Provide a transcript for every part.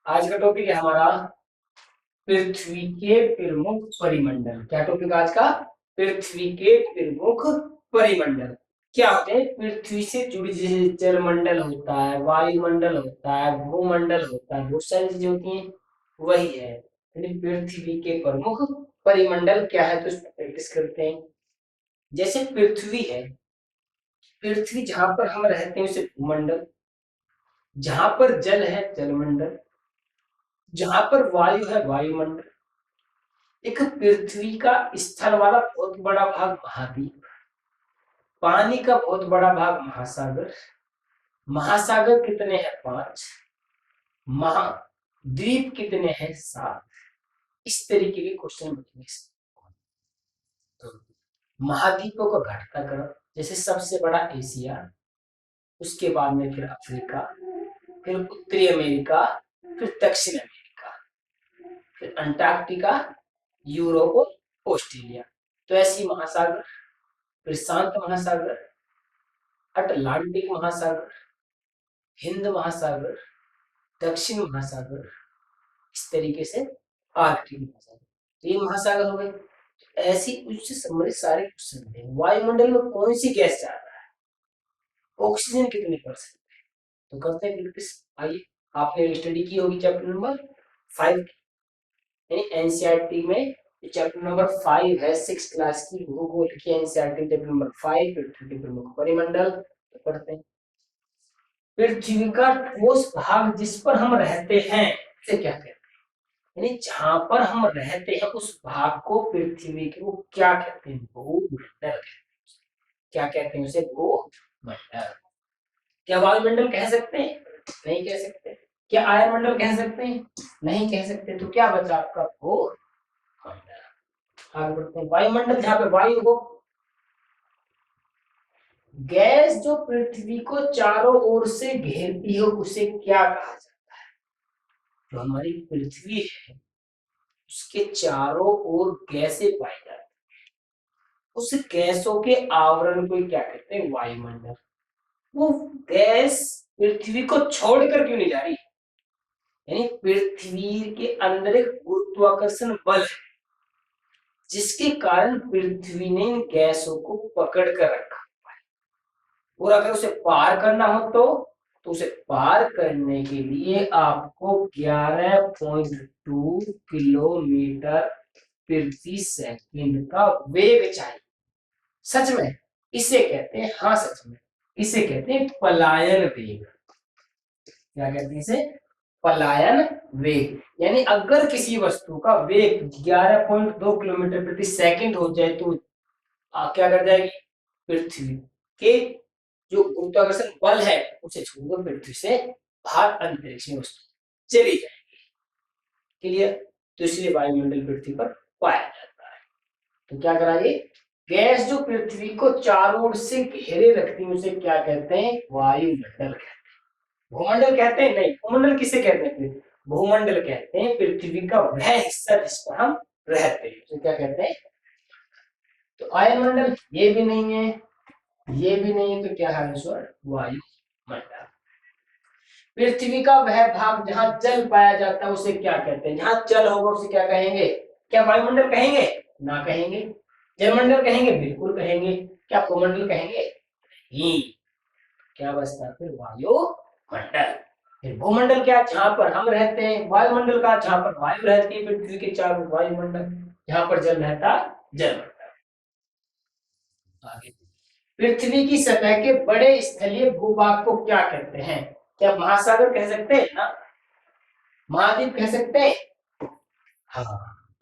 आज का टॉपिक है हमारा पृथ्वी के प्रमुख परिमंडल। क्या टॉपिक आज का? पृथ्वी के प्रमुख परिमंडल क्या होते हैं? पृथ्वी से जुड़ी जैसे जलमंडल होता है, वायुमंडल होता है, भूमंडल होता है, बहुत सारी चीजें होती हैं, वही है। यानी पृथ्वी के प्रमुख परिमंडल क्या है, तो इसको प्रैक्टिस करते हैं। जैसे पृथ्वी है, पृथ्वी जहां पर हम रहते हैं उसे भूमंडल, जहां पर जल है जलमंडल, जहां पर वायु है वायुमंडल। एक पृथ्वी का स्थल वाला बहुत बड़ा भाग महाद्वीप, पानी का बहुत बड़ा भाग महासागर, महासागर कितने हैं? 5, महाद्वीप कितने हैं? 7। इस तरीके के क्वेश्चन बनेंगे। तो महाद्वीपों का घटता क्रम, जैसे सबसे बड़ा एशिया, उसके बाद में फिर अफ्रीका, फिर उत्तरी अमेरिका, फिर दक्षिण अमेरिका, फिर अंटार्कटिका, यूरोप और ऑस्ट्रेलिया। तो ऐसी महासागर, फिर शांत महासागर, अटलांटिक महासागर, हिंद महासागर, दक्षिण महासागर, इस तरीके से आर्कटिक महासागर। तो ये महासागर हो गए। ऐसी उससे संबंधित सारे क्वेश्चन थे। वायुमंडल में कौन सी गैस जा रहा है, ऑक्सीजन कितने परसेंट है, तो करते हैं प्रैक्टिस। आइए, आपने स्टडी की होगी चैप्टर नंबर 5 यानी एनसीईआरटी में। चैप्टर नंबर 5 है 6 क्लास की भूगोल की एनसीईआरटी, चैप्टर नंबर 5 पृथ्वी के प्रमुख परिमंडल। तो पढ़ते हैं। पृथ्वी का ठोस भाग जिस पर हम रहते हैं उसे क्या कहते हैं? यानी जहां पर हम रहते हैं उस भाग को पृथ्वी के वो क्या कहते हैं? भूमंडल कहते हैं। क्या कहते हैं उसे? भूमंडल। क्या वायुमंडल कह सकते हैं? नहीं कह सकते। क्या आयनमंडल कह सकते हैं? नहीं कह सकते। तो क्या बचा आपका? भूमंडल। आगे बढ़ते हैं। वायुमंडल जहां पे वायु हो, गैस जो पृथ्वी को चारों ओर से घेरती हो उसे क्या कहा जाता है? जो हमारी पृथ्वी है उसके चारों ओर गैसें पाई जाती है, उस गैसों के आवरण को क्या कहते हैं? वायुमंडल। वो गैस पृथ्वी को छोड़कर क्यों नहीं जा रही? यानी पृथ्वी के अंदर एक गुरुत्वाकर्षण बल है जिसके कारण पृथ्वी ने इन गैसों को पकड़ कर रखा। और अगर उसे पार करना हो तो उसे पार करने के लिए आपको 11.2 किलोमीटर प्रति सेकंड का वेग चाहिए। सच में इसे कहते हैं, हाँ सच में इसे कहते हैं पलायन वेग। क्या कहते हैं इसे? पलायन वेग। यानी अगर किसी वस्तु का वेग 11.2 किलोमीटर प्रति सेकंड हो जाए तो क्या कर जाएगी? पृथ्वी के जो गुरुत्वाकर्षण बल है उसे छोड़कर पृथ्वी से बाहर अंतरिक्ष में वस्तु चली जाएगी। क्लियर? तो इसलिए वायुमंडल पृथ्वी पर पाया जाता है। तो क्या कराइए? गैस जो पृथ्वी को चारों ओर से घेरे रखती है उसे क्या कहते हैं? वायुमंडल कहते हैं। भूमंडल कहते हैं? नहीं। भूमंडल किसे कहते हैं? भूमंडल कहते हैं पृथ्वी का वह हिस्सा जिस पर हम रहते हैं, तो क्या कहते हैं? तो आयनमंडल ये भी नहीं है, ये भी नहीं है, तो क्या है आंसर? वायुमंडल। पृथ्वी का वह भाग जहां जल पाया जाता है उसे क्या कहते हैं? जहां जल होगा उसे क्या कहेंगे? क्या वायुमंडल कहेंगे? ना कहेंगे। जलमंडल कहेंगे? बिल्कुल कहेंगे। क्या भूमंडल कहेंगे? नहीं। क्या बचता फिर? वायुमंडल। फिर भूमंडल क्या? जहां पर हम रहते हैं। वायुमंडल का जहां पर वायु रहती है पृथ्वी के चारों, वायुमंडल। जहां पर जल रहता, जलमंडल। आगे, पृथ्वी की सतह के बड़े स्थलीय भूभाग को क्या कहते हैं? क्या महासागर कह सकते हैं ना? महाद्वीप कह सकते हैं? हाँ।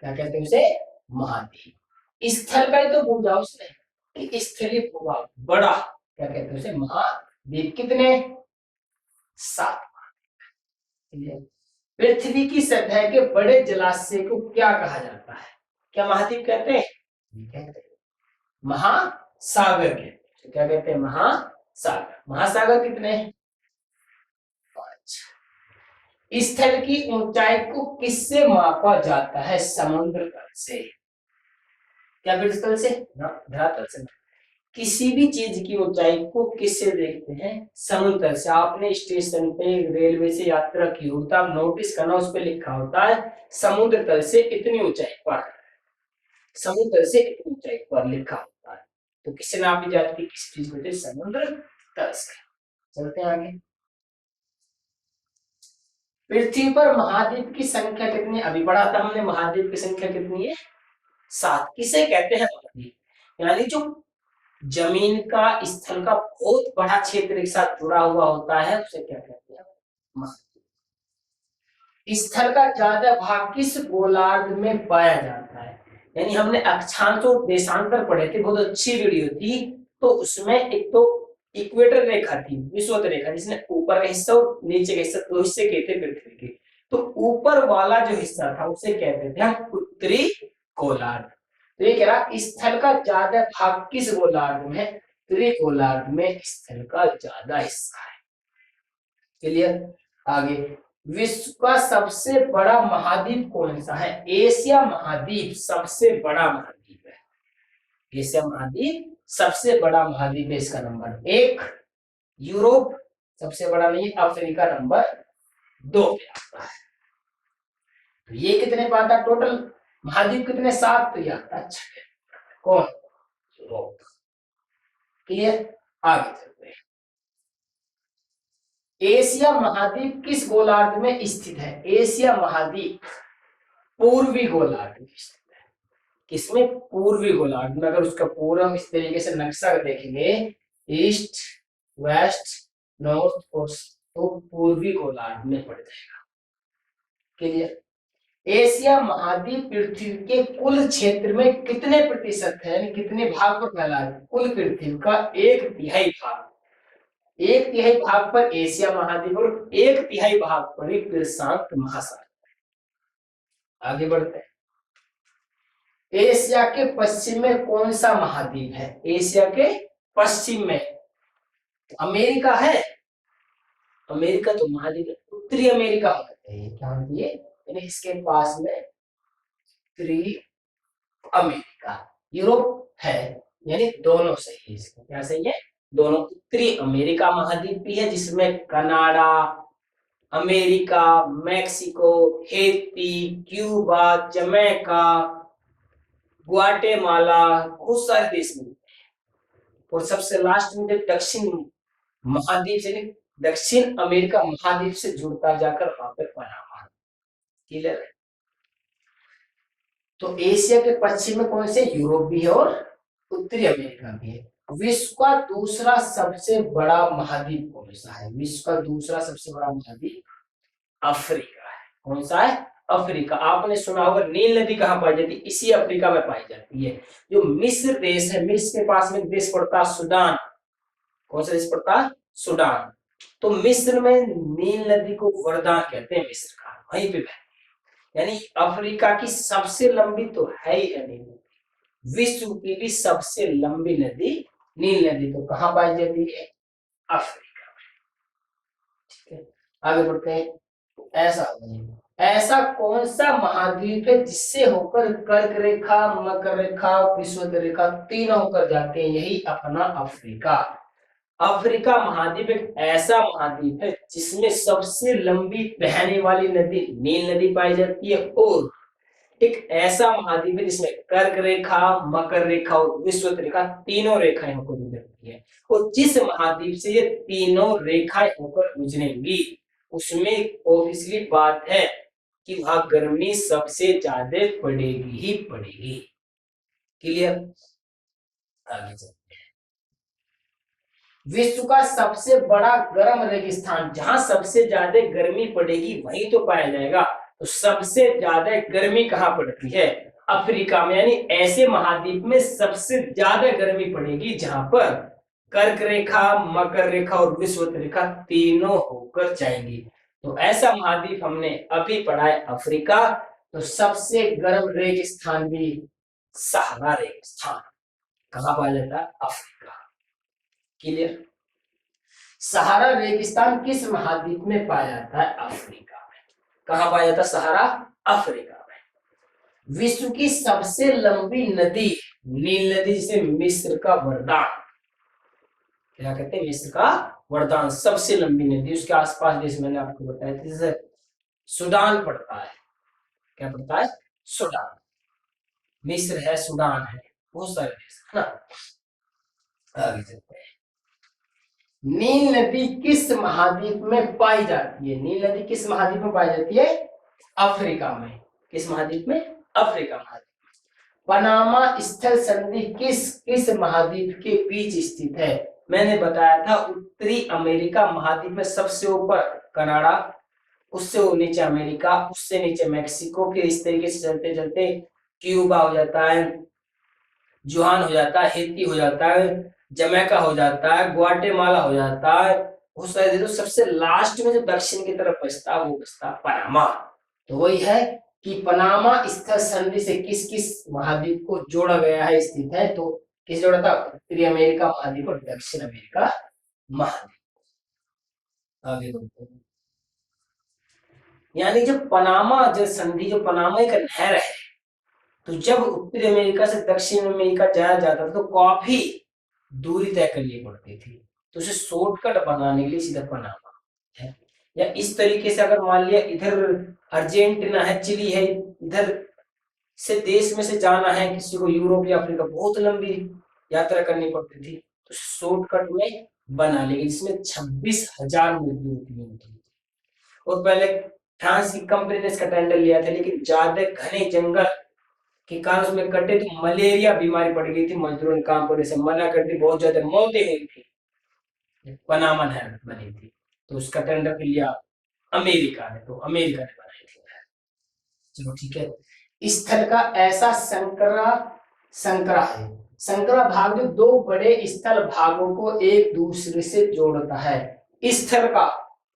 क्या कहते हैं उसे? महाद्वीप। स्थल का ही तो भूल जाओ उसने कि स्थलीय भूभाग बड़ा, क्या कहते हैं उसे? महाद्वीप। कितने? 7। पृथ्वी की सतह के बड़े जलाशय को क्या कहा जाता है? क्या महाद्वीप कहते हैं? नहीं कहते। महासागर कहते हैं। तो क्या कहते हैं? महासागर। महासागर कितने हैं? 5। स्थल की ऊंचाई को किससे मापा जाता है? समुद्र तल से। क्या? पृथ्वी तल से ना, धरातल से। किसी भी चीज की ऊंचाई को किससे देखते हैं? समुद्र से। आपने स्टेशन पे रेलवे से यात्रा की हो तो आप नोटिस करना, उस पे लिखा होता है समुद्र तल से इतनी ऊंचाई पर, समुद्र से इतनी ऊंचाई पर लिखा होता है। तो किससे नापी जाती है किसी चीज को? समुद्र तल से। चलते हैं आगे। पृथ्वी पर महाद्वीप की संख्या कितनी? अभी पढ़ा था हमने, महाद्वीप की संख्या कितनी है? 7। किसे कहते हैं महाद्वीप? यानी जो जमीन का, स्थल का बहुत बड़ा क्षेत्र एक साथ जुड़ा हुआ होता है, उसे क्या कहते हैं? महाद्वीप। स्थल का ज्यादा भाग किस गोलार्ध में पाया जाता है? यानी हमने अक्षांश और देशांतर पढ़े थे, बहुत अच्छी वीडियो थी। तो उसमें एक तो इक्वेटर रेखा थी, विषुवत रेखा, जिसने ऊपर का हिस्सा और नीचे का हिस्सा, दो हिस्से कहते पृथ्वी के। तो ऊपर वाला जो हिस्सा था उसे कहते थे हम उत्तरी गोलार्ध। तो ये कह रहा स्थल का ज्यादा भाग किस गोलार्ध में? उत्तरी गोलार्ध में स्थल का ज्यादा हिस्सा है। क्लियर? आगे, विश्व का सबसे बड़ा महाद्वीप कौन सा है? एशिया महाद्वीप सबसे बड़ा महाद्वीप है। एशिया महाद्वीप सबसे बड़ा महाद्वीप है। इसका नंबर 1। यूरोप सबसे बड़ा नहीं, अफ्रीका नंबर 2 पे आता है। तो ये कितने पाता टोटल महाद्वीप कितने? 7। तो ये आता है 6। कौन? यूरोप। क्लियर? आगे चलते हैं। एशिया महाद्वीप किस गोलार्ध में स्थित है? एशिया महाद्वीप पूर्वी गोलार्ध में स्थित है। किसमें? पूर्वी गोलार्ध में। अगर उसका पूरा इस तरीके से नक्शा देखेंगे, ईस्ट, वेस्ट, नॉर्थ और, तो पूर्वी गोलार्ध में पड़ जाएगा। क्लियर? एशिया महाद्वीप पृथ्वी के कुल क्षेत्र में कितने प्रतिशत है, यानी कितने भाग पर फैला है? कुल पृथ्वी का 1/3 भाग। 1/3 भाग पर एशिया महाद्वीप और 1/3 भाग पर ही प्रशांत महासागर। आगे बढ़ते हैं। एशिया के पश्चिम में कौन सा महाद्वीप है? एशिया के पश्चिम में अमेरिका है। अमेरिका तो महाद्वीप है, उत्तरी अमेरिका होना चाहिए। क्या होती है? यानी इसके पास में उत्तरी अमेरिका। यूरोप है, यानी दोनों सही है। इसका क्या सही है? दोनों। उत्तरी अमेरिका महाद्वीप भी है, जिसमें Canada, America, Mexico, Haiti, Cuba, Jamaica, Guatemala, बहुत सारे देश मिलते हैं। और सबसे लास्ट में जब दक्षिण महाद्वीप से, दक्षिण अमेरिका महाद्वीप से जुड़ता जाकर वहां पर पनामा। क्लियर है? तो एशिया के पश्चिम में कौन से? यूरोप भी है और उत्तरी अमेरिका भी है। विश्व का दूसरा सबसे बड़ा महाद्वीप कौन सा है? विश्व का दूसरा सबसे बड़ा महाद्वीप अफ्रीका है। कौन सा है? अफ्रीका। आपने सुना होगा नील नदी कहाँ पाई जाती है? इसी अफ्रीका में पाई जाती है। जो मिस्र देश है, मिस्र के पास में एक देश पड़ता है सूडान। कौन सा देश पड़ता है? सूडान। तो मिस्र में नील नदी को वरदान कहते हैं, मिस्र का, वहीं पे बहती है। यानी अफ्रीका की सबसे लंबी तो है ही है नील नदी। विश्व की भी सबसे लंबी नदी नील नदी तो कहाँ पाई जाती है? अफ्रीका में। ठीक है, आगे बढ़ते हैं। ऐसा कौन सा महाद्वीप है जिससे होकर कर्क रेखा, मकर रेखा, विषुवत रेखा तीनों होकर जाते हैं? यही अपना अफ्रीका। अफ्रीका महाद्वीप एक ऐसा महाद्वीप है जिसमें सबसे लंबी बहने वाली नदी नील नदी पाई जाती है, और एक ऐसा महाद्वीप है जिसमें कर्क रेखा, मकर रेखा और विषुवत रेखा तीनों रेखाएं होकर गुजरती है। और जिस महाद्वीप से ये तीनों रेखाएं होकर गुजरेंगी, उसमें ऑब्वियसली बात है कि वहां गर्मी सबसे ज्यादा पड़ेगी ही पड़ेगी। क्लियर? आगे चलते हैं। विश्व का सबसे बड़ा गर्म रेगिस्तान, जहां सबसे ज्यादा गर्मी पड़ेगी वहीं तो पाया जाएगा। तो सबसे ज्यादा गर्मी कहाँ पड़ती है? अफ्रीका में। यानी ऐसे महाद्वीप में सबसे ज्यादा गर्मी पड़ेगी जहां पर कर्क रेखा, मकर रेखा और विषुवत रेखा तीनों होकर जाएंगी। तो ऐसा महाद्वीप हमने अभी पढ़ा है अफ्रीका। तो सबसे गर्म रेगिस्तान भी सहारा रेगिस्तान कहाँ पाया जाता है? अफ्रीका। क्लियर? सहारा रेगिस्तान किस महाद्वीप में पाया जाता है? अफ्रीका में। कहाँ पाया जाता है सहारा? अफ्रीका में। विश्व की सबसे लंबी नदी नील नदी, जिसे मिस्र का वरदान क्या कहते हैं, मिस्र का वरदान सबसे लंबी नदी। उसके आसपास देश मैंने आपको बताया, जैसे सूडान पड़ता है। क्या पड़ता है? सूडान। मिस्र है, सूडान है, बहुत सारे देश है ना। आगे चलते हैं। नील नदी किस महाद्वीप में पाई जाती है? नील नदी किस महाद्वीप में पाई जाती है? अफ्रीका में। किस महाद्वीप में? अफ्रीका महाद्वीप। पनामा स्थल संधि किस महाद्वीप के बीच स्थित है? मैंने बताया था उत्तरी अमेरिका महाद्वीप में सबसे ऊपर कनाडा, उससे नीचे अमेरिका, उससे नीचे मैक्सिको, फिर इस तरीके से चलते चलते क्यूबा हो जाता है, जुहान हो जाता है, हेती हो जाता है, जमैका हो जाता है, ग्वाटेमाला हो जाता है, बहुत सारे। तो सबसे लास्ट में जो दक्षिण की तरफ बचता है वो बचता है पनामा। तो वही है कि पनामा स्थल संधि से किस किस महाद्वीप को जोड़ा गया है, स्थित है। तो किस जोड़ा था? उत्तरी अमेरिका महाद्वीप और दक्षिण अमेरिका महाद्वीप। आगे बढ़ते हैं। यानी जो पनामा जो संधि, जो पनामा एक नहर है, तो जब उत्तरी अमेरिका से दक्षिण अमेरिका जाया जाता था तो काफी दूरी तय करनी पड़ती थी। तो उसे शॉर्टकट बनाने के लिए सीधा पनामा है। या इस तरीके से अगर मान लिया इधर अर्जेंटीना है, चिली है, इधर से देश में से जाना है किसी को यूरोप या अफ्रीका, बहुत लंबी यात्रा करनी पड़ती थी, तो शॉर्टकट में बना ली, जिसमें 26,000 मजदूर थी। और पहले फ्रांस की कंपनी ने इसका टेंडर लिया था, लेकिन ज्यादा घने जंगल के कारण उसमें कटे तो मलेरिया बीमारी पड़ गई थी, मजदूरों ने काम करने से मना कर दी, बहुत ज्यादा मौतें हुई थी। पनामा नहर बनी थी, तो उसका टेंडर लिया अमेरिका ने, तो अमेरिका ने बनाई थी। चलो ठीक है। स्थल का ऐसा संकरा संकरा है, संकरा भाग जो दो बड़े स्थल भागों को एक दूसरे से जोड़ता है। स्थल का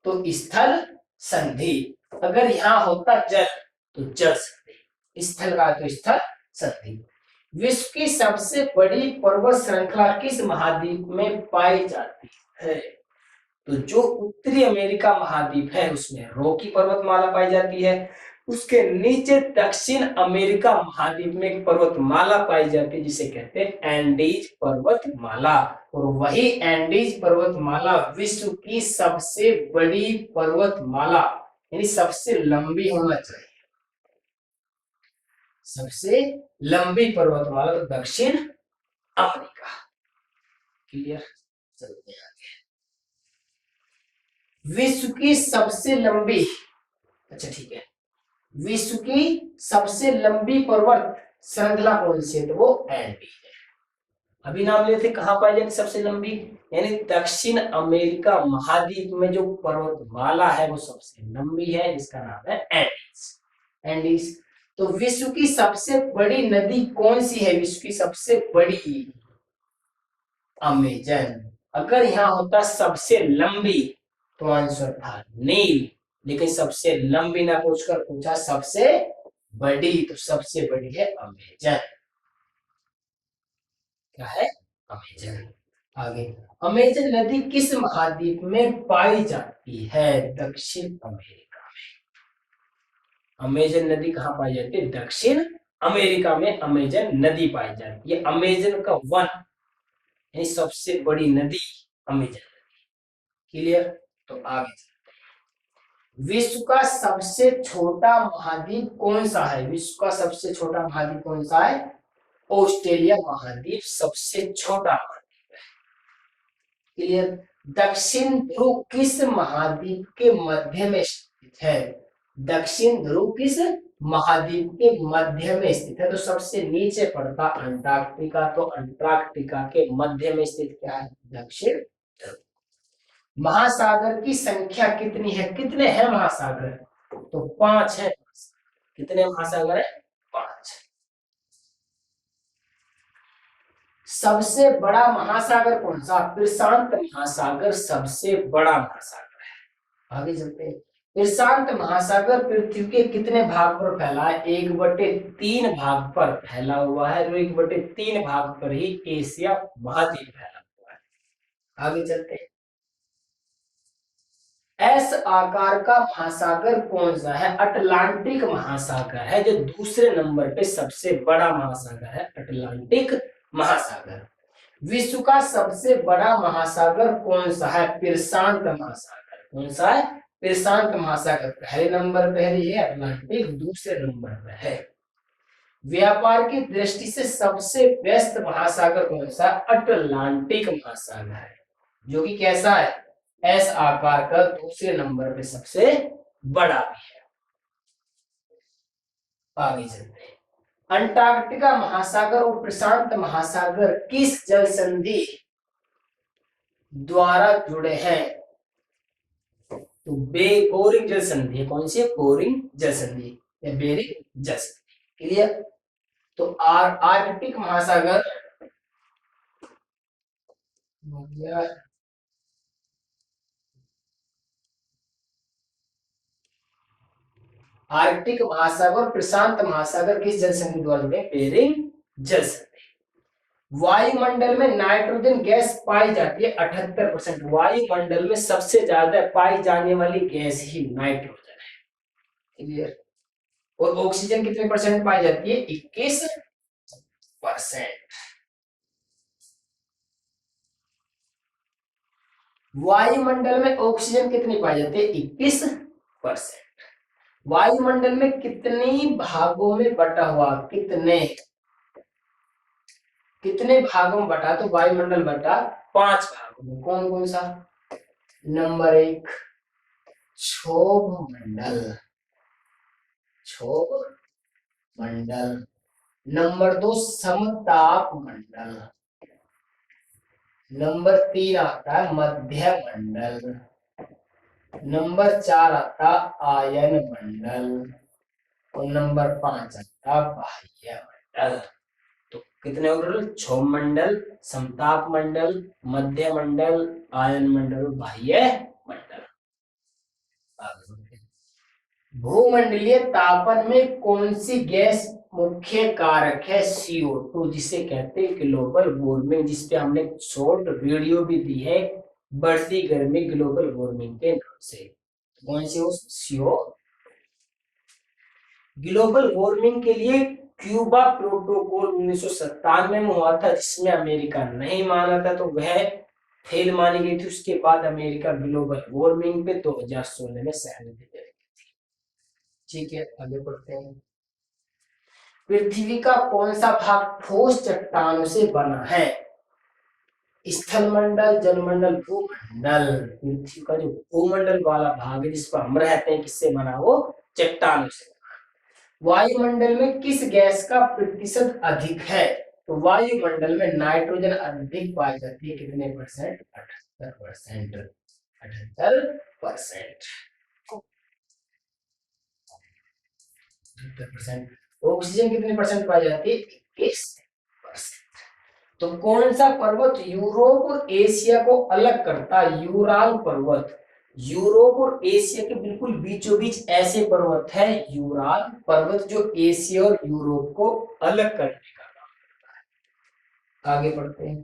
तो स्थल संधि, अगर यहाँ होता जल तो जल संधि, स्थल का तो स्थल संधि। विश्व की सबसे बड़ी पर्वत श्रृंखला किस महाद्वीप में पाई जाती है? तो जो उत्तरी अमेरिका महाद्वीप है उसमें रॉकी पर्वतमाला पाई जाती है। उसके नीचे दक्षिण अमेरिका महाद्वीप में एक पर्वतमाला पाई जाती है जिसे कहते हैं एंडीज पर्वतमाला। और वही एंडीज पर्वतमाला विश्व की सबसे बड़ी पर्वतमाला, यानी सबसे लंबी होना चाहिए। सबसे लंबी पर्वतमाला तो दक्षिण अमेरिका। क्लियर? चलते हैं आगे। विश्व की सबसे लंबी, अच्छा ठीक है, विश्व की सबसे लंबी पर्वत श्रृंखला कौन सी है? तो वो एंडीज है। अभी नाम लिए थे, कहां पाई जाती सबसे लंबी? यानी दक्षिण अमेरिका महाद्वीप में जो पर्वतमाला है वो सबसे लंबी है, जिसका नाम है एंडीज। एंडीज। तो विश्व की सबसे बड़ी नदी कौन सी है? विश्व की सबसे बड़ी अमेजन। अगर यहाँ होता सबसे लंबी तो आंसर था नील, लेकिन सबसे लंबी ना पूछकर पूछा सबसे बड़ी, तो सबसे बड़ी है अमेजन। क्या है? अमेजन। आगे, अमेजन नदी किस महाद्वीप में पाई जाती है? दक्षिण अमेरिका में। अमेजन नदी कहाँ पाई जाती है? दक्षिण अमेरिका में अमेजन नदी पाई जाती है। अमेजन का वन यानी सबसे बड़ी नदी अमेजन नदी। क्लियर? तो आगे, विश्व का सबसे छोटा महाद्वीप कौन सा है? विश्व का सबसे छोटा महाद्वीप कौन सा है? ऑस्ट्रेलिया महाद्वीप सबसे छोटा महाद्वीप है। क्लियर? दक्षिण ध्रुव किस महाद्वीप के मध्य में स्थित है? दक्षिण ध्रुव किस महाद्वीप के मध्य में स्थित है? तो सबसे नीचे पड़ता अंटार्कटिका, तो अंटार्कटिका के मध्य में स्थित क्या है? दक्षिण ध्रुव। महासागर की संख्या कितनी है? कितने हैं महासागर? तो 5 है। कितने महासागर है? 5। सबसे बड़ा महासागर कौन सा? प्रशांत महासागर सबसे बड़ा महासागर है। आगे चलते हैं। प्रशांत महासागर पृथ्वी के कितने भाग पर फैला है? 1/3 भाग पर फैला हुआ है, और 1/3 भाग पर ही एशिया महाद्वीप फैला हुआ है। आगे चलते हैं। एस आकार का महासागर कौन सा है? अटलांटिक महासागर है, जो दूसरे नंबर पे सबसे बड़ा महासागर है, अटलांटिक महासागर। विश्व का सबसे बड़ा महासागर कौन सा है? प्रशांत महासागर। कौन सा है? प्रशांत महासागर। पहले नंबर पे है ये अटलांटिक, दूसरे नंबर पे है। व्यापार की दृष्टि से सबसे व्यस्त महासागर कौन सा? अटलांटिक महासागर है, जो कि कैसा है? एस आकार का, दूसरे नंबर पे सबसे बड़ा भी है। आगे चलते हैं। अंटार्कटिका महासागर और प्रशांत महासागर किस जल संधि द्वारा जुड़े हैं? तो बोरिंग जल संधि है। कौन सी? बोरिंग जल संधि या बेरिंग जल संधि। क्लियर? तो आर्कटिक महासागर आर्कटिक महासागर और प्रशांत महासागर किस जल संधि द्वारा जुड़े? बेरिंग जल संधि। वायुमंडल में नाइट्रोजन गैस पाई जाती है 78%। वायुमंडल में सबसे ज्यादा पाई जाने वाली गैस ही नाइट्रोजन है। क्लियर? और ऑक्सीजन कितने परसेंट पाई जाती है? 21%। वायुमंडल में ऑक्सीजन कितनी पाई जाती है? 21%। वायुमंडल में कितनी भागों में बटा हुआ? कितने भागों में बटा? तो वायुमंडल बटा 5 भागों में। कौन कौन सा? नंबर 1 क्षोभ मंडल। नंबर 2 समताप मंडल। नंबर 3 आता है मध्य मंडल। नंबर 4 आता आयन मंडल। और नंबर 5 आता बाह्य मंडल। तो कितने ओवरऑल? क्षोभ मंडल, समताप मंडल, मध्य मंडल, आयन मंडल और बाह्य मंडल। भूमंडलीय तापन में कौन सी गैस मुख्य कारक है? CO2, जिसे कहते हैं ग्लोबल वार्मिंग, जिसपे हमने शॉर्ट वीडियो भी दी है, बढ़ती गर्मी ग्लोबल वार्मिंग के नाम से। कौन सी? वो CO। ग्लोबल वार्मिंग के लिए क्यूबा प्रोटोकॉल 1997 में हुआ था, जिसमें अमेरिका नहीं माना था, तो वह फेल मानी गई थी। उसके बाद अमेरिका ग्लोबल वार्मिंग पे 2016 में सहमति दे रही थी। ठीक है, आगे बढ़ते हैं। पृथ्वी का कौन सा भाग ठोस चट्टानों से बना है? स्थल मंडल, जलमंडल, भूमंडल। पृथ्वी का जो भूमंडल वाला भाग है, जिस पर हम रहते हैं, किससे बना? वो चट्टानों से। वायुमंडल में किस गैस का प्रतिशत अधिक है? तो वायुमंडल में नाइट्रोजन अधिक पाई जाती है। कितने परसेंट? 78%। 78%। ऑक्सीजन कितने परसेंट पाई जाती है? 21%। तो कौन सा पर्वत यूरोप और एशिया को अलग करता है? यूराल पर्वत। यूरोप और एशिया के बिल्कुल बीचों बीच ऐसे पर्वत है यूराल पर्वत, जो एशिया और यूरोप को अलग करने का काम करता है। आगे बढ़ते हैं।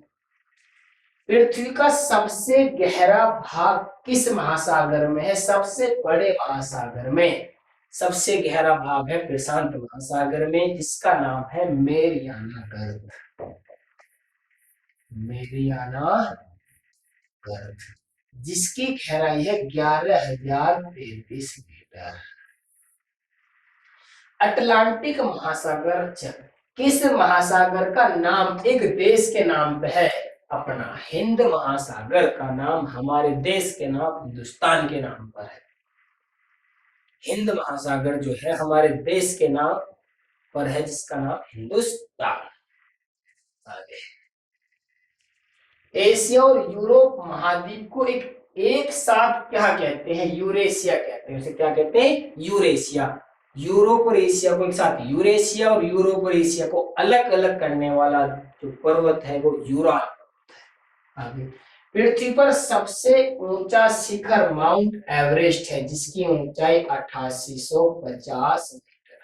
पृथ्वी का सबसे गहरा भाग किस महासागर में है? सबसे बड़े महासागर में सबसे गहरा भाग है प्रशांत महासागर में, जिसका नाम है मेरियाना गर्त। मेरियाना गर्त, जिसकी गहराई है 11,033 मीटर। अटलांटिक महासागर किस महासागर का नाम एक देश के नाम पे है? अपना हिंद महासागर का नाम हमारे देश के नाम, हिंदुस्तान के नाम पर है। हिंद महासागर जो है हमारे देश के नाम पर है, जिसका नाम हिंदुस्तान। आगे एशिया और यूरोप महाद्वीप को एक साथ क्या कहते हैं? यूरेशिया कहते हैं। उसे क्या कहते हैं? यूरेशिया। यूरोप और एशिया को एक साथ यूरेशिया, और यूरोप और एशिया को अलग अलग करने वाला जो पर्वत है वो यूराल पर्वत है। आगे पृथ्वी पर सबसे ऊंचा शिखर माउंट एवरेस्ट है, जिसकी ऊंचाई 8850 मीटर है।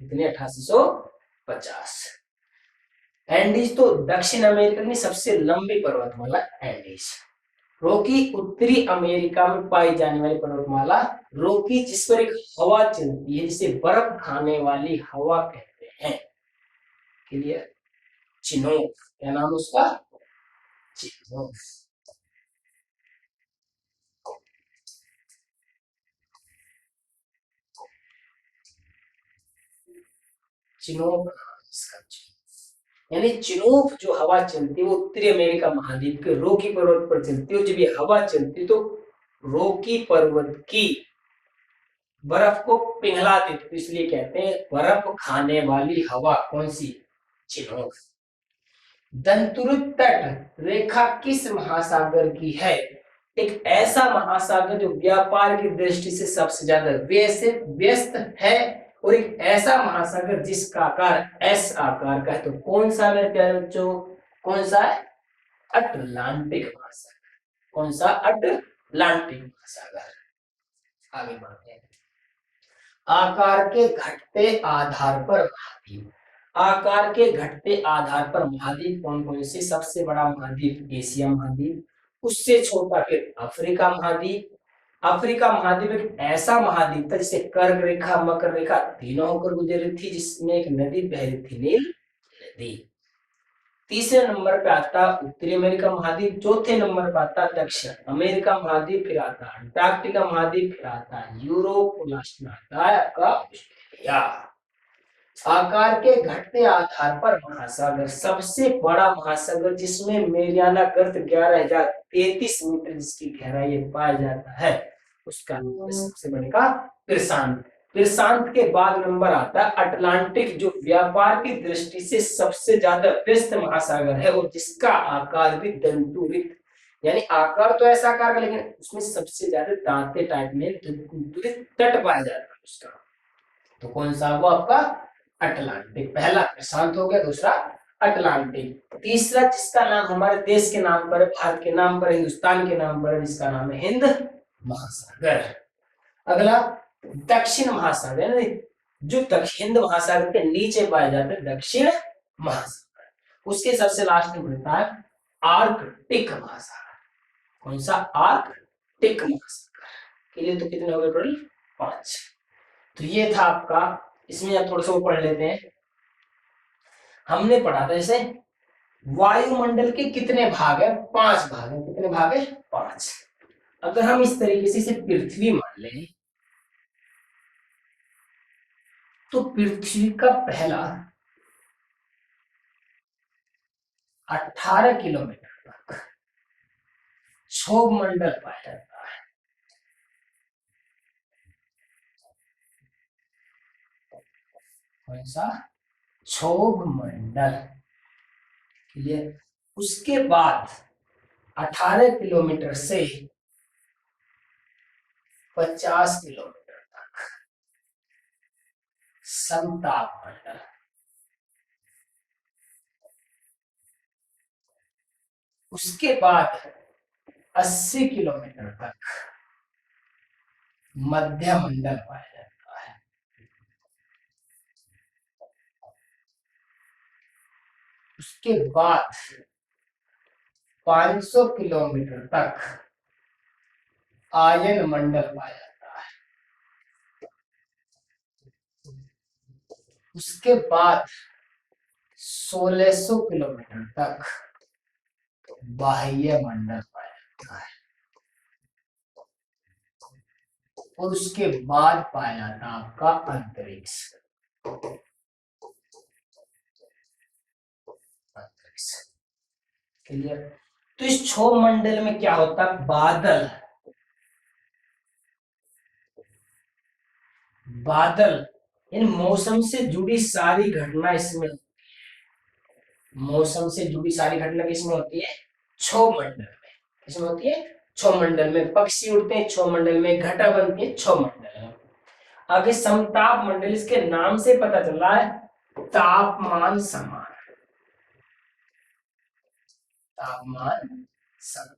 कितने? 8850। एंडीज तो दक्षिण अमेरिका की सबसे लंबी पर्वतमाला एंडीज। रॉकी उत्तरी अमेरिका में पाई जाने वाली पर्वतमाला रॉकी, जिस पर एक हवा चलती है, जिसे बर्फ खाने वाली हवा कहते हैं। क्लियर? चिनोक, क्या नाम उसका? चिनोक। चिनोक इसका, यानी चिनूक जो हवा चलती है वो उत्तरी अमेरिका महाद्वीप के रॉकी पर्वत पर चलती है, और जब ये हवा चलती है तो रॉकी पर्वत की बर्फ को पिघला देती है, तो इसलिए कहते हैं बर्फ खाने वाली हवा कौन सी? चिनूक। दंतुरित तट रेखा किस महासागर की है? एक ऐसा महासागर जो व्यापार की दृष्टि से सबसे ज्यादा व्यस्त है, और एक ऐसा महासागर जिसका आकार एस आकार का है, तो कौन सा मेरे प्यारे बच्चों? कौन सा है? अटलांटिक महासागर। कौन सा? अटलांटिक महासागर। आगे बढ़ते हैं। आकार के घटते आधार पर महाद्वीप। आकार के घटते आधार पर महाद्वीप कौन कौन से? सबसे बड़ा महाद्वीप एशिया महाद्वीप, उससे छोटा फिर अफ्रीका महाद्वीप। अफ्रीका महाद्वीप एक ऐसा महाद्वीप था जिसे कर्क रेखा मकर रेखा तीनों होकर गुजरी थी, जिसमें एक नदी बह रही थी, नील नदी। तीसरे नंबर पे आता उत्तरी अमेरिका महाद्वीप, चौथे नंबर पे आता दक्षिण अमेरिका महाद्वीप, फिर आता अंटार्कटिका महाद्वीप, फिर आता यूरोप, और लास्ट में आता है आपका ऑस्ट्रेलिया। आकार के घटते आधार पर महासागर, सबसे बड़ा महासागर जिसमें मेरियाना गर्त 11,033 मीटर जिसकी गहराई पाया जाता है, उसका नाम सबसे बड़े का प्रशांत। प्रशांत के बाद नंबर आता है अटलांटिक, जो व्यापार की दृष्टि से सबसे ज्यादा व्यस्त महासागर है, और जिसका आकार भी दंतुरित, यानी आकार तो ऐसा आकार का, लेकिन उसमें सबसे ज्यादा दांते टाइप में दंतुरित तट पाया जाता है उसका। तो कौन सा वो आपका? अटलांटिक। पहला प्रशांत हो गया, दूसरा अटलांटिक। तीसरा जिसका नाम हमारे देश के नाम पर, भारत के नाम पर, हिंदुस्तान के नाम पर, जिसका नाम है हिंद महासागर। अगला दक्षिण महासागर, जो हिंद महासागर के नीचे पाए जाते हैं दक्षिण महासागर। उसके सबसे लास्ट में बनता है आर्कटिक महासागर। कौन सा? आर्कटिक महासागर। के लिए तो कितने हो गए टोटल? 5। तो ये था आपका, इसमें आप थोड़ा सा पढ़ लेते हैं। हमने पढ़ा था जैसे वायुमंडल के कितने भाग है? 5 भाग है। कितने भाग है? 5। अगर हम इस तरीके से इसे पृथ्वी मान लें, तो पृथ्वी का पहला 18 किलोमीटर तक क्षोभ मंडल पाया जाता है। कौन सा? क्षोभ मंडल। उसके बाद 18 किलोमीटर से 50 किलोमीटर तक समताप मंडल। उसके बाद 80 किलोमीटर तक मध्य मंडल पाया जाता है। उसके बाद 500 किलोमीटर तक आयन मंडल पाया जाता है। उसके बाद 1600 किलोमीटर तक बाह्य मंडल पाया जाता है, और उसके बाद पाया जाता है आपका अंतरिक्ष। क्लियर? तो इस क्षोभ मंडल में क्या होता है? बादल, बादल इन मौसम से जुड़ी सारी घटना इसमें, मौसम से जुड़ी सारी घटना किसमें होती है? क्षोभ मंडल में। किसमें होती है? क्षोभ मंडल में। पक्षी उड़ते हैं क्षोभ मंडल में, घटा बनती है क्षोभ मंडल में। आगे समताप मंडल, इसके नाम से पता चल रहा है तापमान समान, तापमान समान।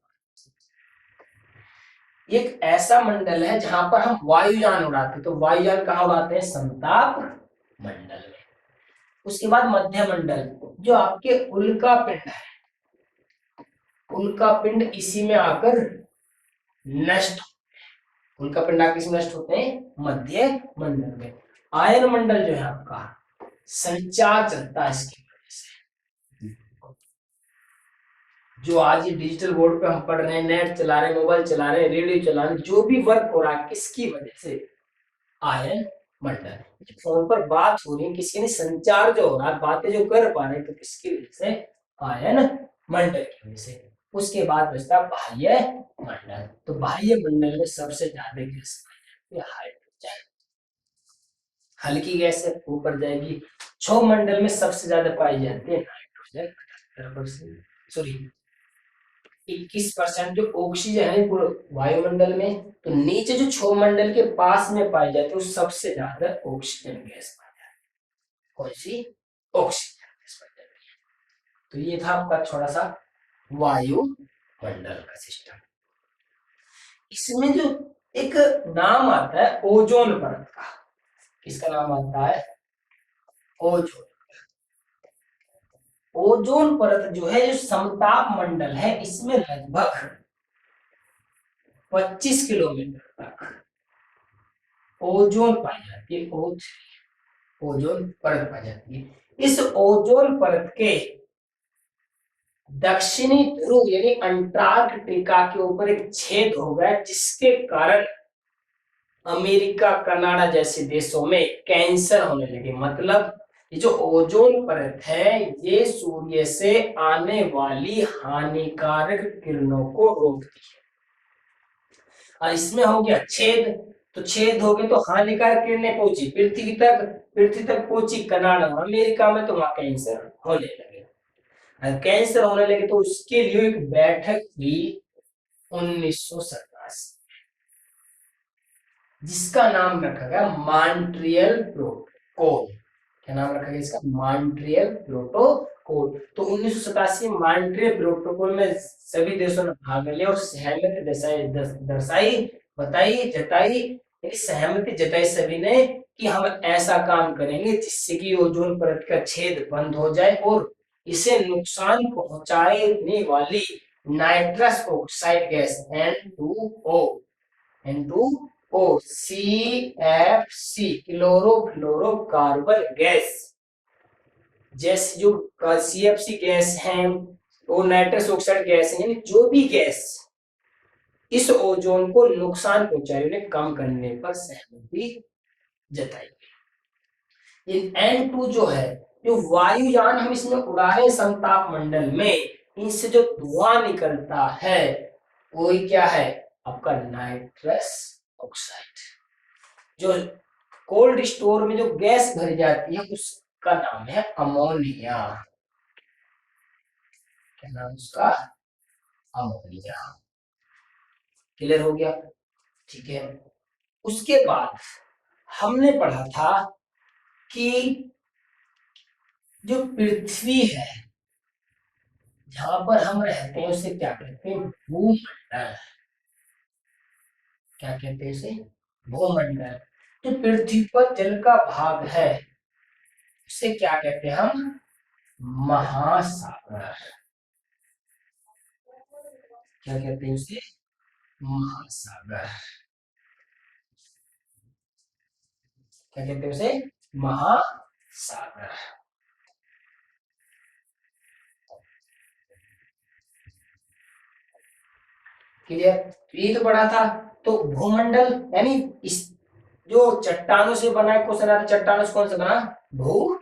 एक ऐसा मंडल है जहां पर हम वायुयान उड़ाते, तो वायुयान कहाँ उड़ाते हैं? समताप मंडल में। उसके बाद मध्य मंडल, जो आपके उल्का पिंड है, उल्का पिंड इसी में आकर नष्ट, उल्का पिंड आकर इसमें नष्ट होते हैं मध्य मंडल में। आयन मंडल जो है आपका, संचार चलता है इसकी वजह से, जो आज ये डिजिटल बोर्ड पे हम पढ़ रहे हैं, नेट चला रहे हैं, मोबाइल चला रहे हैं, रेडियो चला रहे हैं, जो भी वर्क हो रहा है किसकी वजह से? आयन मंडल। फोन पर बात हो रही है, किसी ने संचार जो हो रहा है, बातें जो कर पा रहे हैं, तो किसकी वजह से? आयन मंडल की वजह से। उसके बाद बचता बाह्य मंडल। तो बाह्य मंडल में सबसे ज्यादा गैस पाई जाती है हाइड्रोजन, हल्की गैस है ऊपर जाएगी। छह मंडल में सबसे ज्यादा पाई जाती है नाइट्रोजन, सॉरी 21% जो ऑक्सीजन है पूरे वायुमंडल में। तो नीचे जो छह मंडल के पास में पाई जाती है, वो सबसे ज्यादा ऑक्सीजन गैस पाई जाती है। कौन सी? ऑक्सीजन गैस पाई जाती है। तो ये था आपका थोड़ा सा वायुमंडल का सिस्टम। इसमें जो एक नाम आता है ओजोन परत का, किसका नाम आता है? ओजोन। ओजोन परत जो है, जो समताप मंडल है, इसमें लगभग 25 किलोमीटर तक ओजोन पाई जाती है। ओजोन परत पाई जाती है। इस ओजोन परत के दक्षिणी ध्रुव यानी अंटार्कटिका के ऊपर एक छेद हो गया, जिसके कारण अमेरिका, कनाडा जैसे देशों में कैंसर होने लगे। मतलब ये जो ओजोन परत है, ये सूर्य से आने वाली हानिकारक किरणों को रोकती है। और इसमें हो गया छेद, तो छेद हो गए तो हानिकारक किरणें पहुंची पृथ्वी तक, पृथ्वी तक पहुंची कनाडा, अमेरिका में, तो वहां कैंसर होने लगे। और कैंसर होने लगे तो उसके लिए एक बैठक हुई 1987, जिसका नाम रखा गया मॉन्ट्रियल प्रोटोकॉल। क्या नाम रखा गया इसका? Montreal protocol. तो 1987 मॉन्ट्रियल प्रोटोकॉल में सभी देशों ने भाग लिया और सहमति दर्शाई, बताई, जताई, सहमति जताई सभी ने कि हम ऐसा काम करेंगे जिससे कि ओजोन परत का छेद बंद हो जाए और इसे नुकसान पहुंचाने वाली nitrous oxide gas N2O CFC chlorofluorocarbon gas, जैसे जो CFC गैस है, वो नाइट्रस ऑक्साइड गैस है, यानी जो भी गैस इस ओजोन को नुकसान पहुंचा रही है, कम करने पर सहमति जताई गई। N2 जो है, जो वायुयान हम इसमें उड़ा रहे समताप मंडल में, इनसे जो धुआं निकलता है वो क्या है? आपका नाइट्रस ऑक्साइड। जो कोल्ड स्टोर में जो गैस भरी जाती है, उसका नाम है अमोनिया। क्या नाम उसका? अमोनिया। क्लियर हो गया? ठीक है। उसके बाद हमने पढ़ा था कि जो पृथ्वी है, जहां पर हम रहते हैं, उसे क्या कहते हैं? भूमंडल। क्या कहते हैं इसे? भूमंडल। जो पृथ्वी पर जल का भाग है, उसे क्या कहते हैं हम? महासागर। क्या कहते हैं उसे? महासागर। क्या कहते हैं उसे? महासागर। क्लियर? ये तो पढ़ा था। तो भूमंडल यानी इस जो चट्टानों से बना है, क्वेश्चन आता है चट्टानों से कौन सा बना? भू